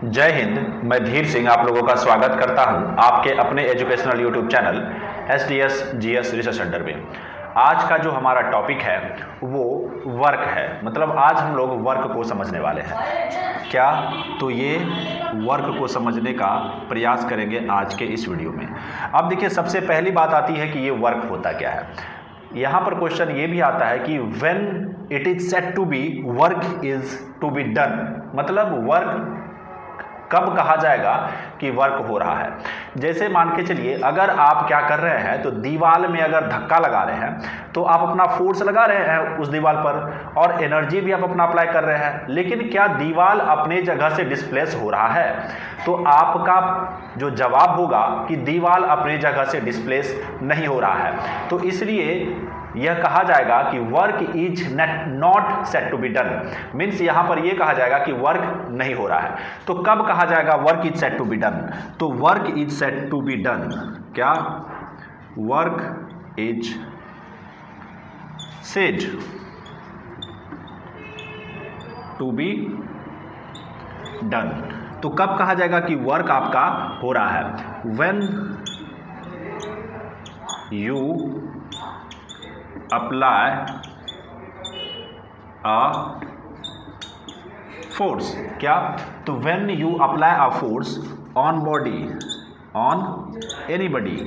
जय हिंद। मैं धीर सिंह आप लोगों का स्वागत करता हूं आपके अपने educational YouTube channel SDS GS research centre में। आज का जो हमारा टॉपिक है वो वर्क है, मतलब आज हम लोग वर्क को समझने वाले हैं। क्या तो ये वर्क को समझने का प्रयास करेंगे आज के इस वीडियो में। अब देखिए, सबसे पहली बात आती है कि ये वर्क होता क्या है। यहाँ पर क्वेश्चन ये भी आता है कि when it is said to be work is to be done, मतलब वर्क कब कहा जाएगा कि वर्क हो रहा है। जैसे मान के चलिए, अगर आप क्या कर रहे हैं तो दीवार में अगर धक्का लगा रहे हैं तो आप अपना फोर्स लगा रहे हैं उस दीवार पर और एनर्जी भी आप अपना अप्लाई कर रहे हैं, लेकिन क्या दीवार अपने जगह से डिस्प्लेस हो रहा है? तो आपका जो जवाब होगा कि दीवार अपने जगह से डिस्प्लेस नहीं हो रहा है। तो इसलिए यह कहा जाएगा कि work is not set to be done, means यहां पर यह कहा जाएगा कि वर्क नहीं हो रहा है। तो कब कहा जाएगा work is set to be done? तो work is set to be done, क्या work is said to be done. तो कब कहा जाएगा कि वर्क आपका हो रहा है? When you apply a force, क्या? तो when you apply a force on body, on anybody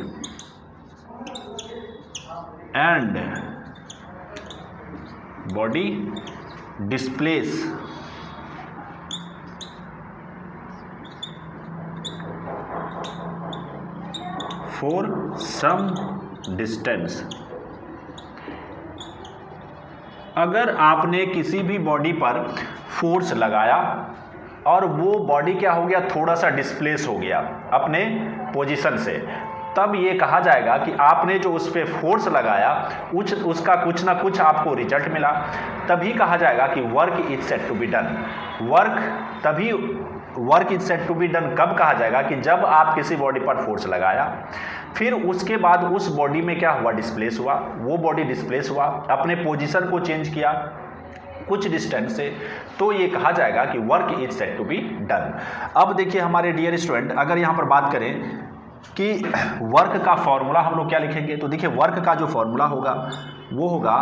and body displace for some distance. अगर आपने किसी भी बॉडी पर फोर्स लगाया और वो बॉडी क्या हो गया, थोड़ा सा डिस्प्लेस हो गया अपने पोजीशन से, तब ये कहा जाएगा कि आपने जो उस पर फोर्स लगाया उसका कुछ ना कुछ आपको रिजल्ट मिला, तभी कहा जाएगा कि work is set to be done. Work is set to be done कब कहा जाएगा? कि जब आप किसी बॉडी पर फोर्स लगाया, फिर उसके बाद उस बॉडी में क्या हुआ, डिस्प्लेस हुआ, वो बॉडी डिस्प्लेस हुआ, अपने पोजीशन को चेंज किया कुछ डिस्टेंस से, तो ये कहा जाएगा कि work is set to be done. अब देखिए हमारे डियर स्टूडेंट, अगर यहाँ पर बात करें कि वर्क का फॉर्मूला हम लोग क्या लिखेंगे, तो देखिए वर्क का जो फॉर्मूला होगा वो होगा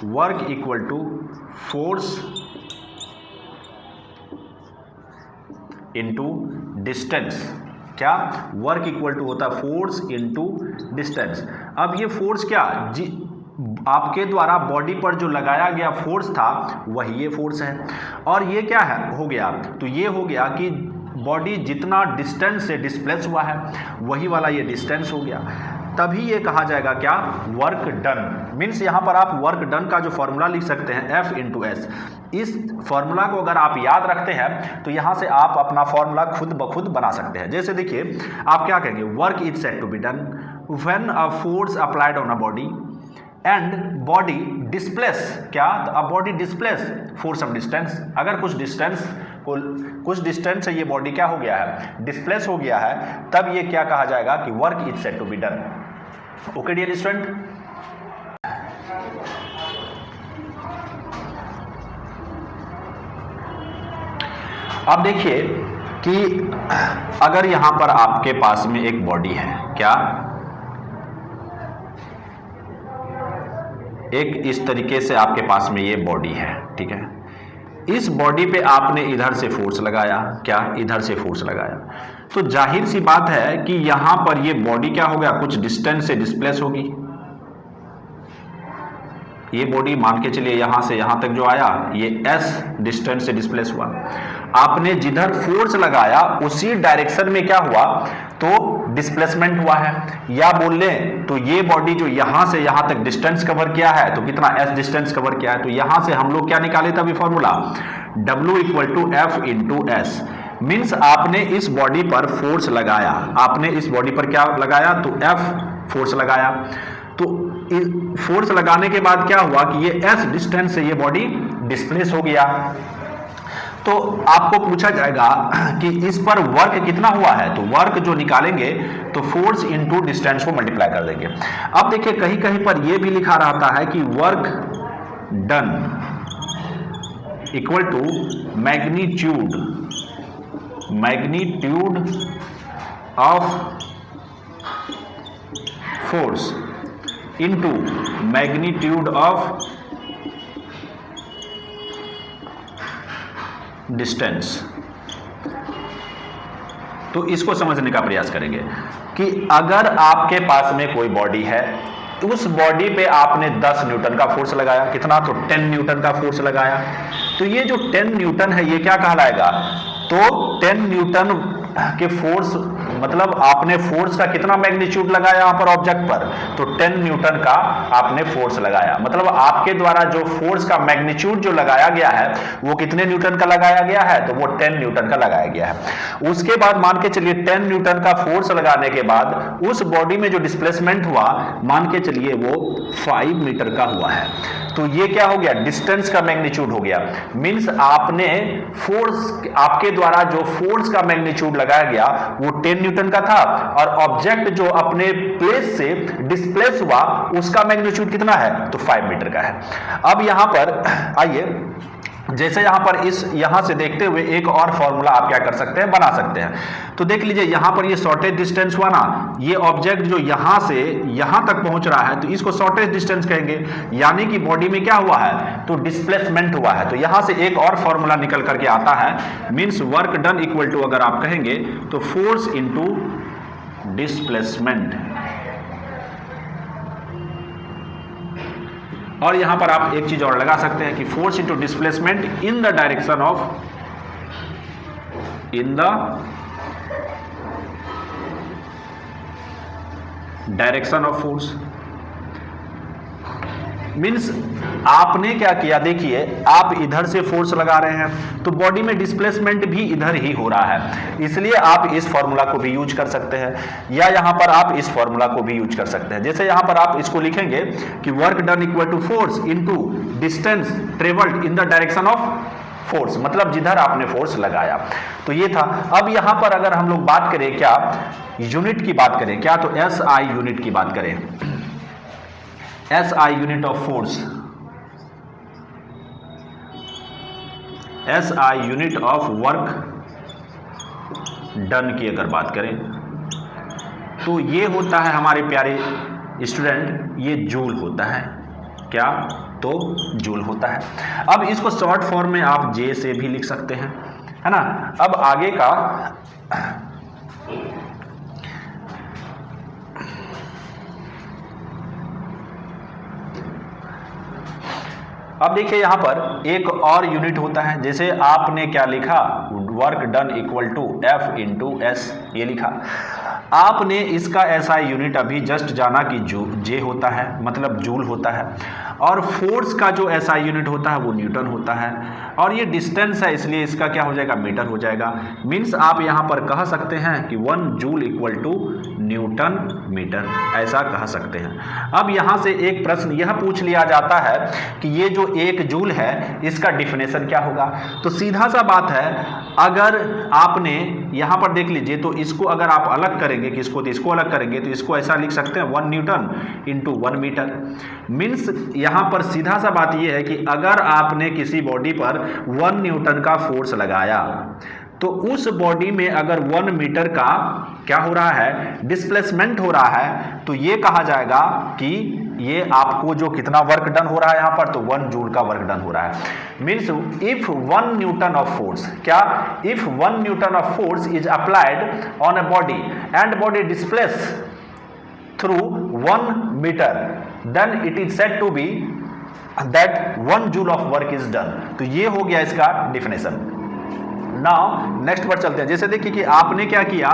work equal to force into distance. क्या? वर्क इक्वल टू होता है फोर्स इनटू डिस्टेंस। अब ये फोर्स क्या, आपके द्वारा बॉडी पर जो लगाया गया फोर्स था वही ये फोर्स है, और ये क्या है हो गया, तो ये हो गया कि बॉडी जितना डिस्टेंस से डिस्प्लेस हुआ है वही वाला ये डिस्टेंस हो गया, तभी ये कहा जाएगा क्या, वर्क डन। मीन्स यहाँ पर आप वर्क डन का जो फॉर्मूला लिख सकते हैं F इंटू एस। इस फॉर्मूला को अगर आप याद रखते हैं तो यहाँ से आप अपना फॉर्मूला खुद ब खुद बना सकते हैं। जैसे देखिए, आप क्या कहेंगे, work is set to be done when a force applied on a body and body displace, क्या? तो a body displace for some distance. अगर कुछ डिस्टेंस से ये बॉडी क्या हो गया है, डिस्प्लेस हो गया है, तब ये क्या कहा जाएगा कि work is set to be done. Okay dear student, अब देखिए कि अगर यहां पर आपके पास में एक बॉडी है, क्या? एक इस तरीके से आपके पास में ये बॉडी है, ठीक है। इस बॉडी पे आपने इधर से फोर्स लगाया, क्या? इधर से फोर्स लगाया, तो जाहिर सी बात है कि यहां पर ये बॉडी क्या हो गया, कुछ डिस्टेंस से डिस्प्लेस होगी। ये बॉडी मान के चलिए यहां से यहां तक जो आया ये S डिस्टेंस से डिस्प्लेस हुआ। आपने जिधर फोर्स लगाया उसी डायरेक्शन में क्या हुआ, तो डिस्प्लेसमेंट हुआ है। या बोल लें तो ये बॉडी जो यहां से यहां तक डिस्टेंस कवर किया है, तो कितना S डिस्टेंस कवर किया है, तो यहां से हम लोग क्या निकाले था अभी formula, W equal to F into S. Means आपने इस बॉडी पर फोर्स लगाया, आपने इस बॉडी पर क्या लगाया, तो F फोर्स लगाया, तो फोर्स लगाने के बाद क्या हुआ कि ये S डिस्टेंस से ये बॉडी डिस्प्लेस हो गया। तो आपको पूछा जाएगा कि इस पर वर्क कितना हुआ है, तो वर्क जो निकालेंगे तो फोर्स इनटू डिस्टेंस को मल्टीप्लाई कर देंगे। अब देखिए कहीं कहीं पर यह भी लिखा रहता है कि work done equal to magnitude magnitude of force into magnitude of distance. तो इसको समझने का प्रयास करेंगे कि अगर आपके पास में कोई बॉडी है, तो उस बॉडी पे आपने 10 न्यूटन का फोर्स लगाया, कितना, तो 10 न्यूटन का फोर्स लगाया, तो ये जो 10 न्यूटन है ये क्या कहलाएगा, तो 10 न्यूटन के फोर्स मतलब आपने फोर्स का कितना मैग्नीट्यूड लगाया यहां पर ऑब्जेक्ट पर, तो 10 न्यूटन का आपने फोर्स लगाया, मतलब आपके द्वारा जो फोर्स का मैग्नीट्यूड जो लगाया गया है वो कितने न्यूटन का लगाया गया है, तो वो 10 न्यूटन का लगाया गया है। उसके बाद मान के चलिए 10 न्यूटन का फोर्स लगाने के बाद उस बॉडी में जो डिस्प्लेसमेंट हुआ मान के चलिए वो 5 मीटर का हुआ है, तो ये क्या हो गया, डिस्टेंस का मैग्नीट्यूड हो गया। मींस आपने फोर्स, आपके द्वारा जो फोर्स का मैग्नीट्यूड लगाया गया वो 10 न्यूटन का था, और ऑब्जेक्ट जो अपने प्लेस से डिस्प्लेस हुआ उसका मैग्नीट्यूड कितना है, तो 5 मीटर का है। अब यहां पर आइए, जैसे यहां पर यहां से देखते हुए एक और फॉर्मूला आप क्या कर सकते हैं, बना सकते हैं। तो देख लीजिए यहां पर ये शॉर्टेज डिस्टेंस हुआ ना, ये ऑब्जेक्ट जो यहां से यहां तक पहुंच रहा है तो इसको शॉर्टेज डिस्टेंस कहेंगे, यानी कि बॉडी में क्या हुआ है, तो डिस्प्लेसमेंट हुआ है। तो यहां से एक और फॉर्मूला निकल करके आता है, means work done equal to, अगर आप कहेंगे तो फोर्स इंटू डिस्प्लेसमेंट, और यहां पर आप एक चीज और लगा सकते हैं कि force into displacement in the direction of, in the direction of force. Means आपने क्या किया, देखिए आप इधर से फोर्स लगा रहे हैं तो बॉडी में डिस्प्लेसमेंट भी इधर ही हो रहा है, इसलिए आप इस फॉर्मूला को भी यूज कर सकते हैं, या यहां पर आप इस फॉर्मूला को भी यूज कर सकते हैं। जैसे यहां पर आप इसको लिखेंगे कि work done equal to force into distance travelled in the direction of force, मतलब जिधर आपने फोर्स लगाया। तो ये था। अब यहां पर अगर हम लोग बात करें क्या, यूनिट की बात करें क्या, तो SI यूनिट की बात करें, SI unit of force, SI unit of work done की अगर बात करें तो ये होता है हमारे प्यारे स्टूडेंट, ये जूल होता है, क्या, तो जूल होता है। अब इसको शॉर्ट फॉर्म में आप J से भी लिख सकते हैं, है ना। अब आगे का अब देखिए यहां पर एक और यूनिट होता है, जैसे आपने क्या लिखा, work done equal to F into S, ये लिखा आपने, इसका SI यूनिट अभी जस्ट जाना कि J होता है, मतलब जूल होता है, और फोर्स का जो SI यूनिट होता है वो न्यूटन होता है, और ये डिस्टेंस है इसलिए इसका क्या हो जाएगा, मीटर हो जाएगा। मीन्स आप यहां पर कह सकते हैं कि 1 joule equal to newton metre, ऐसा कह सकते हैं। अब यहां से एक प्रश्न यह पूछ लिया जाता है कि ये जो 1 जूल है इसका डिफिनेशन क्या होगा, तो सीधा सा बात है, अगर आपने यहां पर देख लीजिए तो इसको अगर आप अलग करेंगे कि इसको, तो इसको अलग करेंगे तो इसको ऐसा लिख सकते हैं 1 न्यूटन इंटू 1 मीटर। मीन्स यहां पर सीधा सा बात यह है कि अगर आपने किसी बॉडी पर 1 न्यूटन का फोर्स लगाया तो उस बॉडी में अगर 1 मीटर का क्या हो रहा है, डिस्प्लेसमेंट हो रहा है, तो ये कहा जाएगा कि ये आपको जो कितना वर्क डन हो रहा है यहां पर, तो 1 जूल का वर्क डन हो रहा है। Means if 1 newton of force, क्या, if 1 newton of force is applied on a body and body displace through 1 metre, then it is said to be that 1 joule of work is done. तो ये हो गया इसका definition. Now next पर चलते हैं। जैसे देखिए कि आपने क्या किया,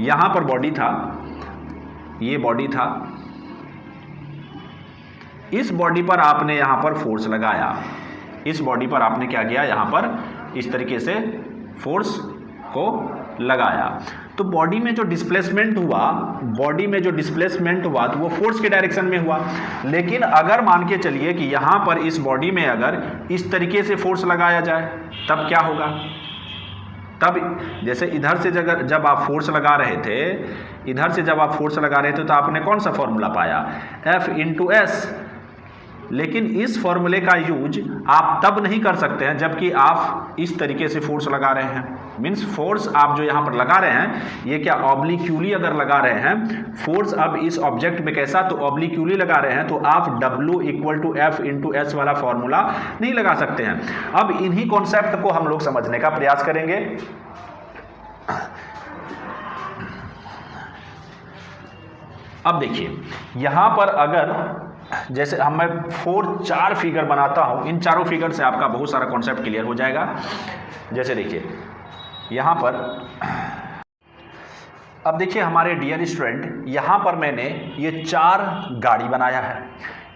यहां पर बॉडी था, ये बॉडी था, इस बॉडी पर आपने यहां पर फोर्स लगाया, इस बॉडी पर आपने क्या किया, यहां पर इस तरीके से फोर्स को लगाया, तो बॉडी में जो डिस्प्लेसमेंट हुआ, बॉडी में जो डिस्प्लेसमेंट हुआ तो वो फोर्स के डायरेक्शन में हुआ। लेकिन अगर मान के चलिए कि यहाँ पर इस बॉडी में अगर इस तरीके से फोर्स लगाया जाए तब क्या होगा, तब जैसे इधर से जब आप फोर्स लगा रहे थे, इधर से जब आप फोर्स लगा रहे थे तो आपने कौन सा फॉर्मूला पाया, F इंटू एस, लेकिन इस फॉर्मूले का यूज आप तब नहीं कर सकते हैं जबकि आप इस तरीके से फोर्स लगा रहे हैं। मीन्स फोर्स आप जो यहाँ पर लगा रहे हैं ये क्या ऑब्लिक्यूली अगर लगा रहे हैं फोर्स, अब इस ऑब्जेक्ट में कैसा, तो ऑब्लिक्यूली लगा रहे हैं, तो आप W = F × S वाला फॉर्मूला नहीं लगा सकते हैं। अब इन्हीं कॉन्सेप्ट को हम लोग समझने का प्रयास करेंगे। अब देखिए यहां पर अगर जैसे मैं 4 फिगर बनाता हूं, इन चारों फिगर से आपका बहुत सारा कॉन्सेप्ट क्लियर हो जाएगा। जैसे देखिए यहां पर, अब देखिए हमारे डियर स्टूडेंट, यहां पर मैंने ये 4 गाड़ी बनाया है।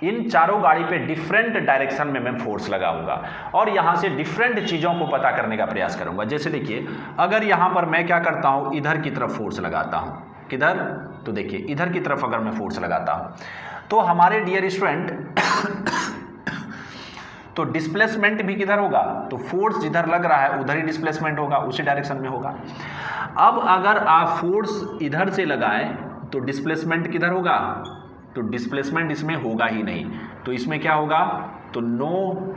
इन चारों गाड़ी पे डिफरेंट डायरेक्शन में मैं फोर्स लगाऊंगा और यहां से डिफरेंट चीज़ों को पता करने का प्रयास करूंगा। जैसे देखिए अगर यहां पर मैं क्या करता हूं, इधर की तरफ फोर्स लगाता हूं, किधर, तो देखिए इधर की तरफ अगर मैं फोर्स लगाता हूं तो हमारे डियर स्टूडेंट तो डिस्प्लेसमेंट भी किधर होगा, तो फोर्स जिधर लग रहा है उधर ही डिस्प्लेसमेंट होगा, उसी डायरेक्शन में होगा। अब अगर आप फोर्स इधर से लगाएं तो डिस्प्लेसमेंट किधर होगा, तो डिस्प्लेसमेंट इसमें होगा ही नहीं, तो इसमें क्या होगा, तो नो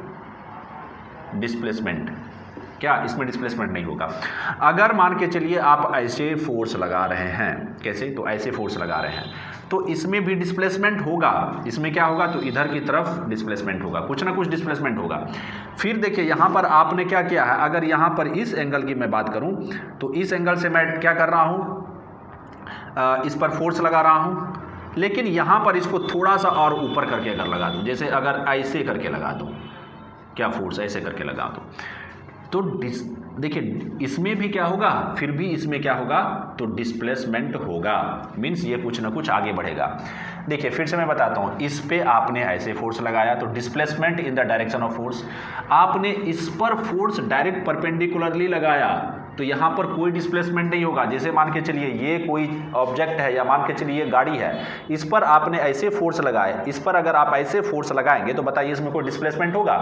डिस्प्लेसमेंट, क्या इसमें डिस्प्लेसमेंट नहीं होगा। अगर मान के चलिए आप ऐसे फोर्स लगा रहे हैं, कैसे, तो ऐसे फोर्स लगा रहे हैं, तो इसमें भी डिस्प्लेसमेंट होगा। इसमें क्या होगा, तो इधर की तरफ डिस्प्लेसमेंट होगा, कुछ ना कुछ डिस्प्लेसमेंट होगा। फिर देखिए यहाँ पर आपने क्या किया है, अगर यहाँ पर इस एंगल की मैं बात करूँ तो इस एंगल से मैं क्या कर रहा हूँ, इस पर फोर्स लगा रहा हूँ, लेकिन यहाँ पर इसको थोड़ा सा और ऊपर करके अगर लगा दूँ, जैसे अगर ऐसे करके लगा दूँ, क्या फोर्स ऐसे करके लगा दूँ, तो देखिए इसमें भी क्या होगा, फिर भी इसमें क्या होगा, तो डिस्प्लेसमेंट होगा। मीन्स ये कुछ ना कुछ आगे बढ़ेगा। देखिए फिर से मैं बताता हूँ, इस पे आपने ऐसे फोर्स लगाया तो displacement in the direction of force. आपने इस पर फोर्स डायरेक्ट परपेंडिकुलरली लगाया तो यहाँ पर कोई डिस्प्लेसमेंट नहीं होगा। जैसे मान के चलिए ये कोई ऑब्जेक्ट है या मान के चलिए ये गाड़ी है, इस पर आपने ऐसे फोर्स लगाए, इस पर अगर आप ऐसे फोर्स लगाएंगे तो बताइए इसमें कोई डिस्प्लेसमेंट होगा,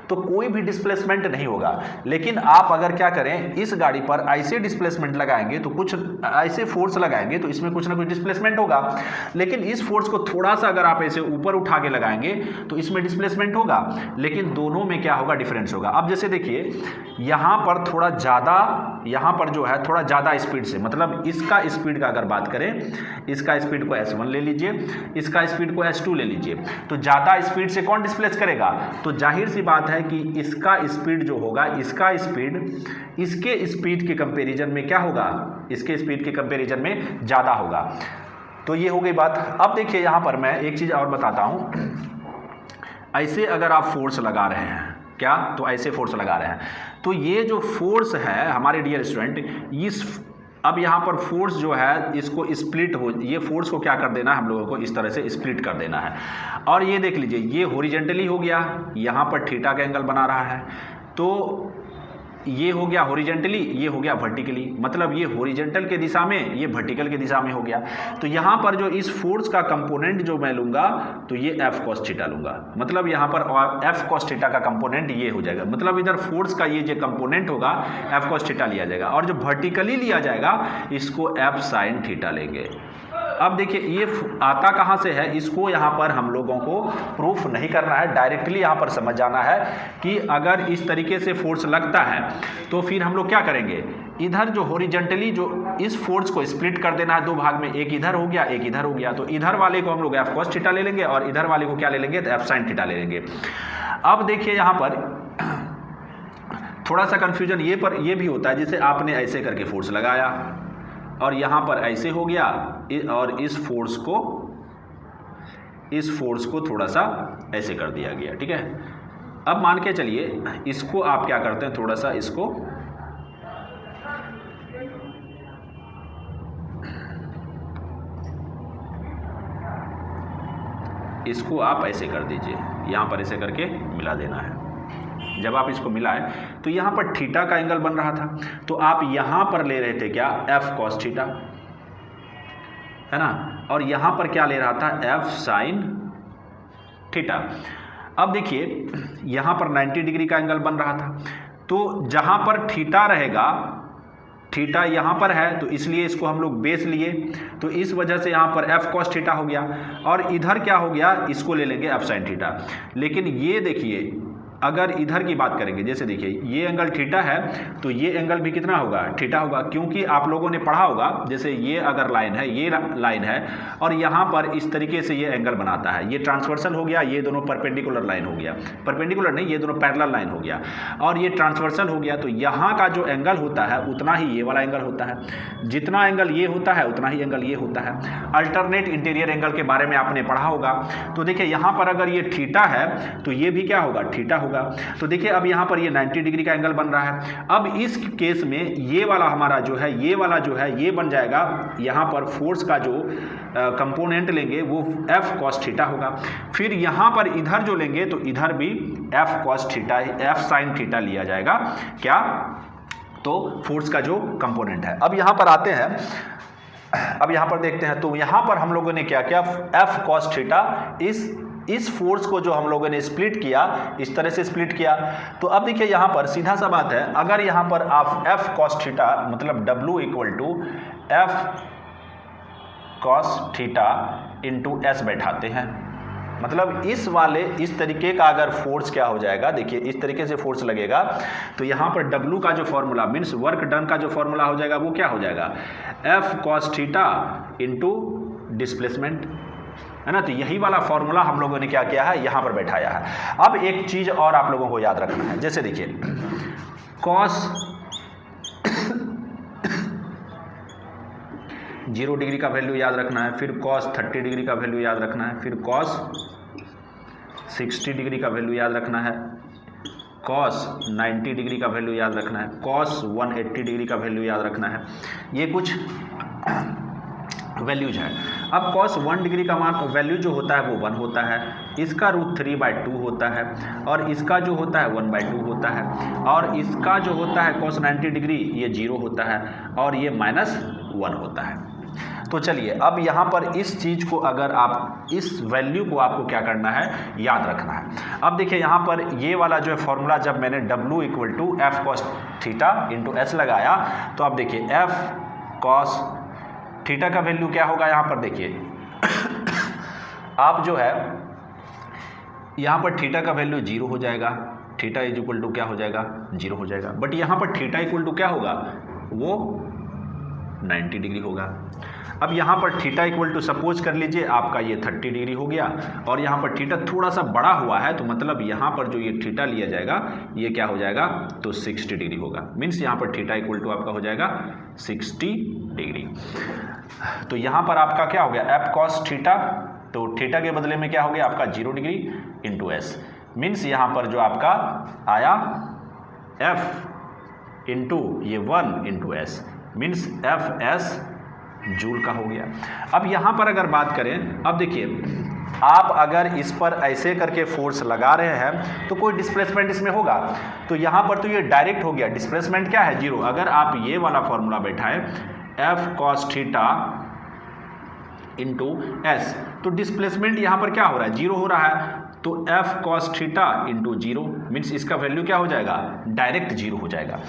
तो कोई भी डिस्प्लेसमेंट नहीं होगा। लेकिन आप अगर क्या करें, इस गाड़ी पर ऐसे डिस्प्लेसमेंट लगाएंगे तो कुछ ऐसे फोर्स लगाएंगे तो इसमें कुछ ना कुछ डिस्प्लेसमेंट होगा। लेकिन इस फोर्स को थोड़ा सा अगर आप ऐसे ऊपर उठा के लगाएंगे तो इसमें डिस्प्लेसमेंट होगा, लेकिन दोनों में क्या होगा, डिफरेंस होगा। अब जैसे देखिए यहाँ पर थोड़ा ज़्यादा, यहाँ पर जो है थोड़ा ज़्यादा स्पीड से, मतलब इसका स्पीड का अगर बात करें, इसका स्पीड को S1 ले लीजिए, इसका स्पीड को S2 ले लीजिए, तो ज़्यादा स्पीड से कौन डिस्प्लेस करेगा, तो जाहिर सी बात है कि इसका स्पीड जो होगा, इसका स्पीड इसके स्पीड के कंपैरिजन में क्या होगा, इसके स्पीड के कंपैरिजन में ज़्यादा होगा। तो ये हो गई बात। अब देखिए यहाँ पर मैं एक चीज़ और बताता हूँ, ऐसे अगर आप फोर्स लगा रहे हैं, क्या, तो ऐसे फोर्स लगा रहे हैं, तो ये जो फोर्स है हमारे डियर स्टूडेंट, इस अब यहाँ पर फोर्स जो है इसको स्प्लिट हो, ये फोर्स को क्या कर देना है, हम लोगों को इस तरह से स्प्लिट कर देना है। और ये देख लीजिए ये हॉरिजॉन्टली हो गया, यहाँ पर थीटा का एंगल बना रहा है, तो ये हो गया हॉरिजॉन्टली, ये हो गया वर्टिकली, मतलब ये हॉरिजॉन्टल के दिशा में, ये वर्टिकल के दिशा में हो गया। तो यहाँ पर जो इस फोर्स का कंपोनेंट जो मैं लूँगा तो ये F cos थीटा लूँगा, मतलब यहाँ पर F cos थीटा का कंपोनेंट ये हो जाएगा, मतलब इधर फोर्स का ये जो कंपोनेंट होगा F cos थीटा लिया जाएगा, और जो वर्टिकली लिया जाएगा इसको F sin थीटा लेंगे। अब देखिए ये आता कहाँ से है, इसको यहाँ पर हम लोगों को प्रूफ नहीं करना है, डायरेक्टली यहाँ पर समझ जाना है कि अगर इस तरीके से फोर्स लगता है तो फिर हम लोग क्या करेंगे, इधर जो हॉरिजॉन्टली जो इस फोर्स को स्प्लिट कर देना है दो भाग में, एक इधर हो गया, एक इधर हो गया, तो इधर वाले को हम लोग F cos थीटा ले लेंगे और इधर वाले को क्या ले लेंगे, तो F sin थीटा ले लेंगे। अब देखिए यहाँ पर थोड़ा सा कन्फ्यूजन ये भी होता है, जैसे आपने ऐसे करके फोर्स लगाया और यहाँ पर ऐसे हो गया, और इस फोर्स को थोड़ा सा ऐसे कर दिया गया, ठीक है। अब मान के चलिए इसको आप क्या करते हैं, थोड़ा सा इसको आप ऐसे कर दीजिए, यहाँ पर ऐसे करके मिला देना है। जब आप इसको मिलाएं तो यहाँ पर थीटा का एंगल बन रहा था, तो आप यहाँ पर ले रहे थे क्या, F cos थीटा, है ना, और यहाँ पर क्या ले रहा था, F sin थीटा। अब देखिए यहाँ पर 90 डिग्री का एंगल बन रहा था, तो जहाँ पर थीटा रहेगा थीटा यहाँ पर है तो इसलिए इसको हम लोग बेस लिए, तो इस वजह से यहाँ पर एफ कॉस थीटा हो गया। और इधर क्या हो गया, इसको ले लेंगे एफ साइन थीटा। लेकिन ये देखिए अगर इधर की बात करेंगे, जैसे देखिए ये एंगल थीटा है तो ये एंगल भी कितना होगा, थीटा होगा, क्योंकि आप लोगों ने पढ़ा होगा जैसे ये अगर लाइन है, ये लाइन है और यहाँ पर इस तरीके से ये एंगल बनाता है, ये ट्रांसवर्सल हो गया, ये दोनों परपेंडिकुलर लाइन हो गया, परपेंडिकुलर नहीं, ये दोनों पैरेलल लाइन हो गया और ये ट्रांसवर्सल हो गया। तो यहाँ का जो एंगल होता है उतना ही ये वाला एंगल होता है, जितना एंगल ये होता है उतना ही एंगल ये होता है। अल्टरनेट इंटीरियर एंगल के बारे में आपने पढ़ा होगा। तो देखिए यहाँ पर अगर ये थीटा है तो ये भी क्या होगा, थीटा होगा। तो देखिए अब यहाँ पर ये 90 डिग्री का एंगल बन रहा है। अब इस केस में ये वाला हमारा जो है, ये वाला जो है ये बन जाएगा, यहाँ पर फोर्स का जो कंपोनेंट लेंगे वो एफ कॉस थीटा होगा। फिर यहाँ पर इधर जो लेंगे तो इधर भी F cos theta, F sine theta लिया जाएगा, क्या, तो फोर्स का जो कंपोनेंट है। अब यहाँ पर आते हैं, अब यहाँ पर देखते हैं, तो यहाँ पर हम लोगों ने क्या किया, एफ कॉस थीटा इस फोर्स को जो हम लोगों ने स्प्लिट किया, इस तरह से स्प्लिट किया। तो अब देखिए यहाँ पर सीधा सा बात है, अगर यहाँ पर आप एफ कॉस थीटा मतलब W equal to F cos theta into S बैठाते हैं, मतलब इस तरीके का अगर फोर्स क्या हो जाएगा, देखिए इस तरीके से फोर्स लगेगा तो यहाँ पर W का जो फॉर्मूला मीन्स वर्क डन का जो फॉर्मूला हो जाएगा वो क्या हो जाएगा, F cos theta into displacement, है ना। तो यही वाला फॉर्मूला हम लोगों ने क्या किया है, यहाँ पर बैठाया है। अब एक चीज़ और आप लोगों को याद रखना है, जैसे देखिए कॉस 0 डिग्री का वैल्यू याद रखना है, फिर कॉस 30 डिग्री का वैल्यू याद रखना है, फिर कॉस 60 डिग्री का वैल्यू याद रखना है, कॉस 90 डिग्री का वैल्यू याद रखना है, कॉस 180 डिग्री का वैल्यू याद रखना है। ये कुछ वैल्यूज है। अब cos 1 डिग्री का मान वैल्यू जो होता है वो 1 होता है, इसका √3/2 होता है और इसका जो होता है 1/2 होता है और इसका जो होता है cos 90 डिग्री ये 0 होता है और ये -1 होता है। तो चलिए अब यहाँ पर इस चीज़ को अगर आप इस वैल्यू को आपको क्या करना है, याद रखना है। अब देखिए यहाँ पर ये वाला जो है फॉर्मूला जब मैंने W equal to F cos theta into S लगाया तो अब देखिए एफ कॉस थीटा का वैल्यू क्या होगा, यहाँ पर देखिए आप जो है यहाँ पर थीटा का वैल्यू 0 हो जाएगा, थीटा इज इक्वल टू क्या हो जाएगा, 0 हो जाएगा। बट यहाँ पर थीटा इक्वल टू क्या होगा, वो 90 डिग्री होगा। अब यहाँ पर थीटा इक्वल टू सपोज कर लीजिए आपका ये 30 डिग्री हो गया और यहाँ पर थीटा थोड़ा सा बड़ा हुआ है तो मतलब यहाँ पर जो ये थीटा लिया जाएगा ये क्या हो जाएगा, तो 60 डिग्री होगा। मीन्स यहाँ पर थीटा इक्वल टू आपका हो जाएगा 60 डिग्री। तो यहाँ पर आपका क्या हो गया, एफ कॉस थीटा, तो थीटा के बदले में क्या हो गया आपका 0 डिग्री इंटू एस। मीन्स यहाँ पर जो आपका आया एफ इंटू ये 1 into S, means F S joule का हो गया। अब यहाँ पर अगर बात करें, अब देखिए आप अगर इस पर ऐसे करके फोर्स लगा रहे हैं तो कोई डिस्प्लेसमेंट इसमें होगा, तो यहाँ पर तो ये डायरेक्ट हो गया, डिस्प्लेसमेंट क्या है, 0। अगर आप ये वाला फॉर्मूला बैठाएं F cos theta into S, तो डिस्प्लेसमेंट यहाँ पर क्या हो रहा है, 0 हो रहा है, तो F cos theta into 0 means इसका वैल्यू क्या हो जाएगा, डायरेक्ट 0 हो जाएगा।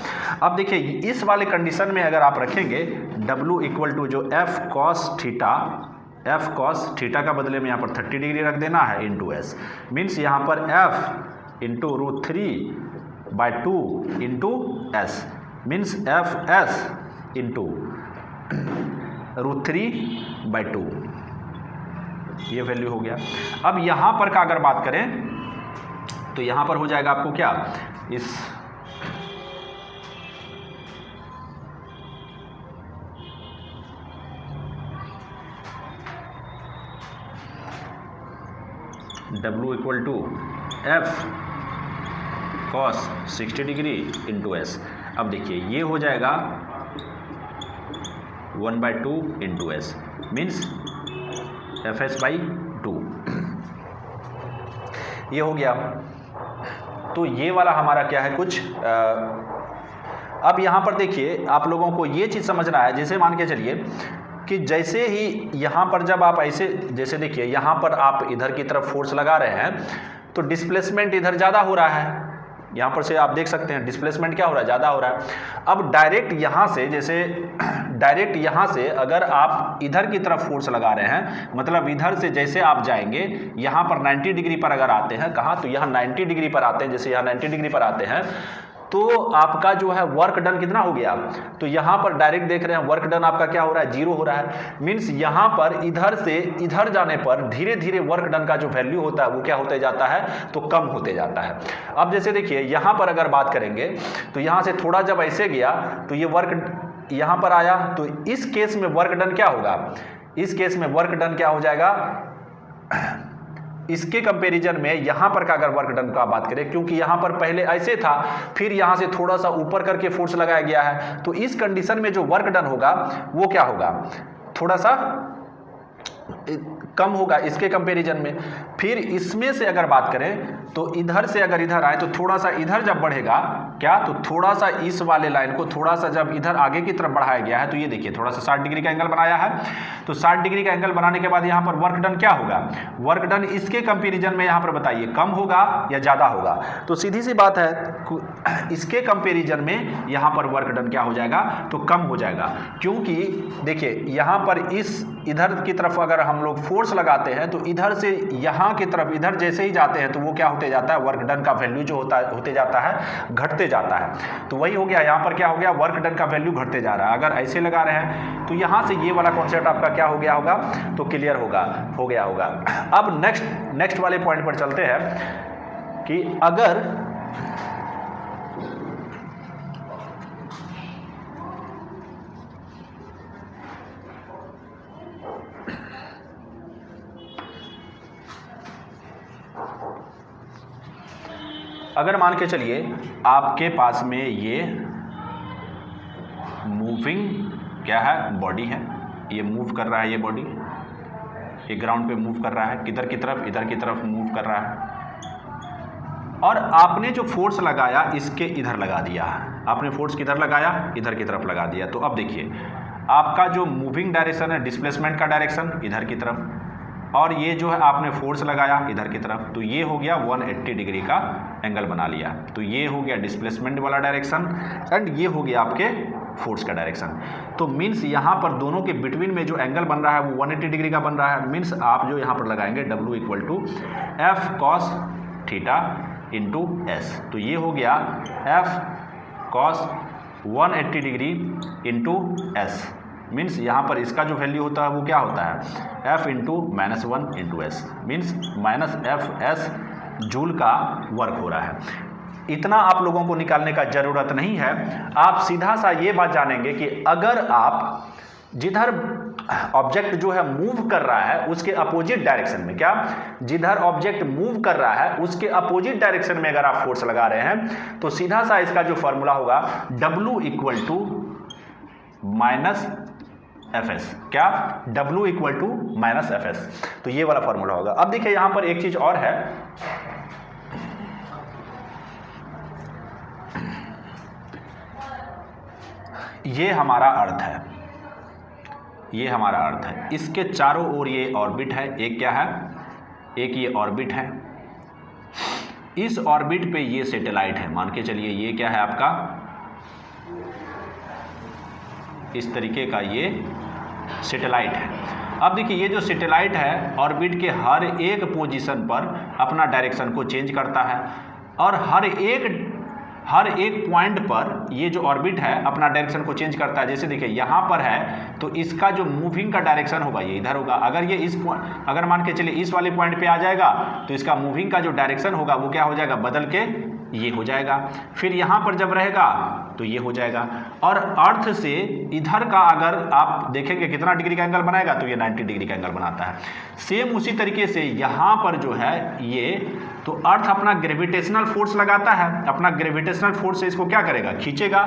अब देखिए इस वाले कंडीशन में अगर आप रखेंगे W इक्वल टू जो एफ कॉस थीटा का बदले में यहाँ पर 30 डिग्री रख देना है इंटू एस, मीन्स यहाँ पर F into √3/2 into S, means F S into √3/2, ये वैल्यू हो गया। अब यहाँ पर का अगर बात करें तो यहाँ पर हो जाएगा आपको क्या, इस W equal to F cos 60 degree into S. अब देखिए ये हो जाएगा 1/2 इंटू एस, मीन्स FS/2, ये हो गया। तो ये वाला हमारा क्या है कुछ अब यहाँ पर देखिए आप लोगों को ये चीज़ समझना है, जैसे मान के चलिए कि जैसे ही यहाँ पर जब आप ऐसे, जैसे देखिए यहाँ पर आप इधर की तरफ फोर्स लगा रहे हैं तो डिस्प्लेसमेंट इधर ज़्यादा हो रहा है, यहाँ पर से आप देख सकते हैं डिस्प्लेसमेंट क्या हो रहा है, ज़्यादा हो रहा है। अब डायरेक्ट यहाँ से, जैसे डायरेक्ट यहाँ से अगर आप इधर की तरफ फोर्स लगा रहे हैं, मतलब इधर से जैसे आप जाएंगे यहाँ पर 90 डिग्री पर अगर आते हैं, कहाँ, तो यहाँ 90 डिग्री पर आते हैं, जैसे यहाँ 90 डिग्री पर आते हैं, तो आपका जो है वर्क डन कितना हो गया, तो यहाँ पर डायरेक्ट देख रहे हैं वर्क डन आपका क्या हो रहा है, 0 हो रहा है। मीन्स यहाँ पर इधर से इधर जाने पर धीरे धीरे वर्क डन का जो वैल्यू होता है वो क्या होते जाता है, तो कम होते जाता है। अब जैसे देखिए यहाँ पर अगर बात करेंगे तो यहाँ से थोड़ा जब ऐसे गया तो ये वर्क यहाँ पर आया, तो इस केस में वर्क डन क्या होगा, इस केस में वर्क डन क्या हो जाएगा, इसके कंपैरिजन में यहाँ पर का अगर वर्क डन का बात करें, क्योंकि यहाँ पर पहले ऐसे था फिर यहाँ से थोड़ा सा ऊपर करके फोर्स लगाया गया है, तो इस कंडीशन में जो वर्क डन होगा वो क्या होगा, थोड़ा सा कम होगा इसके कंपैरिजन में। फिर इसमें से अगर बात करें तो इधर से अगर इधर आए तो थोड़ा सा इधर जब बढ़ेगा क्या, तो थोड़ा सा इस वाले लाइन को थोड़ा सा जब इधर आगे की तरफ बढ़ाया गया है, तो ये देखिए थोड़ा सा 60 डिग्री का एंगल बनाया है, तो 60 डिग्री का एंगल बनाने के बाद यहाँ पर वर्क डन क्या होगा, वर्क डन इसके कंपैरिजन में यहाँ पर बताइए कम होगा या ज़्यादा होगा, तो सीधी सी बात है इसके कंपैरिजन में यहाँ पर वर्क डन क्या हो जाएगा, तो कम हो जाएगा। क्योंकि देखिए यहाँ पर इस इधर की तरफ अगर हम लोग फोर्स लगाते हैं तो इधर से यहाँ की तरफ इधर जैसे ही जाते हैं तो वो क्या होते जाता है, वर्क डन का वैल्यू जो होते जाता है, घटते जाता है। तो वही हो गया, यहाँ पर क्या हो गया, वर्क डन का वैल्यू घटते जा रहा है। अगर ऐसे लगा रहे हैं तो यहाँ से ये वाला कॉन्सेप्ट आपका क्या हो गया होगा, तो क्लियर हो गया होगा। अब नेक्स्ट वाले पॉइंट पर चलते हैं कि अगर मान के चलिए आपके पास में ये मूविंग क्या है, बॉडी है, ये मूव कर रहा है, ये बॉडी ये ग्राउंड पे मूव कर रहा है, किधर की तरफ, इधर की तरफ मूव कर रहा है, और आपने जो फोर्स लगाया इसके इधर लगा दिया, आपने फोर्स किधर लगाया, इधर की तरफ लगा दिया। तो अब देखिए आपका जो मूविंग डायरेक्शन है, डिस्प्लेसमेंट का डायरेक्शन इधर की तरफ, और ये जो है आपने फोर्स लगाया इधर की तरफ, तो ये हो गया 180 डिग्री का एंगल बना लिया। तो ये हो गया डिस्प्लेसमेंट वाला डायरेक्शन एंड ये हो गया आपके फोर्स का डायरेक्शन। तो मीन्स यहाँ पर दोनों के बिटवीन में जो एंगल बन रहा है वो 180 डिग्री का बन रहा है। मीन्स आप जो यहाँ पर लगाएंगे W = F cos theta into S, तो ये हो गया F cos 180 degree into S. Means यहाँ पर इसका जो वैल्यू होता है वो क्या होता है, F × -1 × S, means -Fs joule का वर्क हो रहा है। इतना आप लोगों को निकालने का ज़रूरत नहीं है। आप सीधा सा ये बात जानेंगे कि अगर आप जिधर ऑब्जेक्ट जो है मूव कर रहा है उसके अपोजिट डायरेक्शन में, क्या जिधर ऑब्जेक्ट मूव कर रहा है उसके अपोजिट डायरेक्शन में अगर आप फोर्स लगा रहे हैं तो सीधा सा इसका जो फॉर्मूला होगा W = -Fs, क्या W = -Fs, तो ये वाला फॉर्मूला होगा। अब देखिए यहां पर एक चीज और है, ये हमारा अर्थ है, ये हमारा अर्थ है, इसके चारों ओर ये ऑर्बिट है, एक क्या है, एक ये ऑर्बिट है, इस ऑर्बिट पे ये सैटेलाइट है, मान के चलिए ये क्या है आपका, इस तरीके का ये सैटेलाइट है। अब देखिए ये जो सैटेलाइट है ऑर्बिट के हर एक पोजीशन पर अपना डायरेक्शन को चेंज करता है, और हर एक पॉइंट पर ये जो ऑर्बिट है अपना डायरेक्शन को चेंज करता है। जैसे देखिए यहाँ पर है तो इसका जो मूविंग का डायरेक्शन होगा ये इधर होगा, अगर ये अगर मान के चलिए इस वाले पॉइंट पे आ जाएगा तो इसका मूविंग का जो डायरेक्शन होगा वो क्या हो जाएगा, बदल के ये हो जाएगा। फिर यहाँ पर जब रहेगा तो ये हो जाएगा, और अर्थ से इधर का अगर आप देखेंगे कितना डिग्री का एंगल बनाएगा, तो ये 90 डिग्री का एंगल बनाता है। सेम उसी तरीके से यहाँ पर जो है ये, तो अर्थ अपना ग्रेविटेशनल फोर्स लगाता है, अपना ग्रेविटेशनल फोर्स से इसको क्या करेगा, खींचेगा,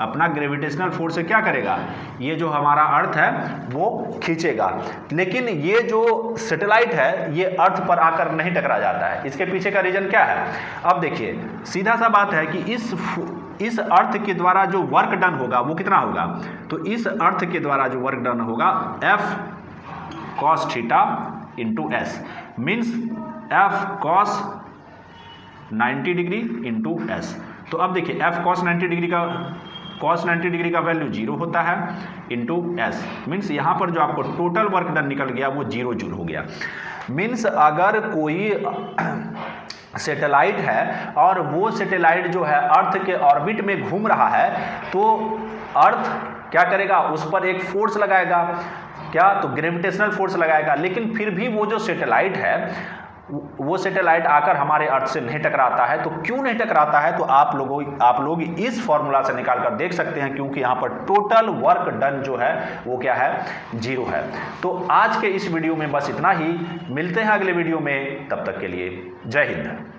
अपना ग्रेविटेशनल फोर्स से क्या करेगा, ये जो हमारा अर्थ है वो खींचेगा। लेकिन ये जो सैटेलाइट है ये अर्थ पर आकर नहीं टकरा जाता है, इसके पीछे का रीजन क्या है। अब देखिए सीधा सा बात है कि इस अर्थ के द्वारा जो वर्क डन होगा वो कितना होगा, तो इस अर्थ के द्वारा जो वर्क डन होगा F cos theta into S, means F cos 90 degree into S. तो अब देखिए एफ कॉस 90 डिग्री का वैल्यू 0 होता है इंटू एस, मीन्स यहाँ पर जो आपको टोटल वर्क डन निकल गया वो 0 जूल हो गया। मीन्स अगर कोई सैटेलाइट है और वो सैटेलाइट जो है अर्थ के ऑर्बिट में घूम रहा है, तो अर्थ क्या करेगा, उस पर एक फोर्स लगाएगा, क्या, तो ग्रेविटेशनल फोर्स लगाएगा। लेकिन फिर भी वो जो सैटेलाइट है वो सैटेलाइट आकर हमारे अर्थ से नहीं टकराता है। तो क्यों नहीं टकराता है, तो आप लोग इस फॉर्मूला से निकाल कर देख सकते हैं, क्योंकि यहाँ पर टोटल वर्क डन जो है वो क्या है, 0 है। तो आज के इस वीडियो में बस इतना ही, मिलते हैं अगले वीडियो में, तब तक के लिए जय हिंद।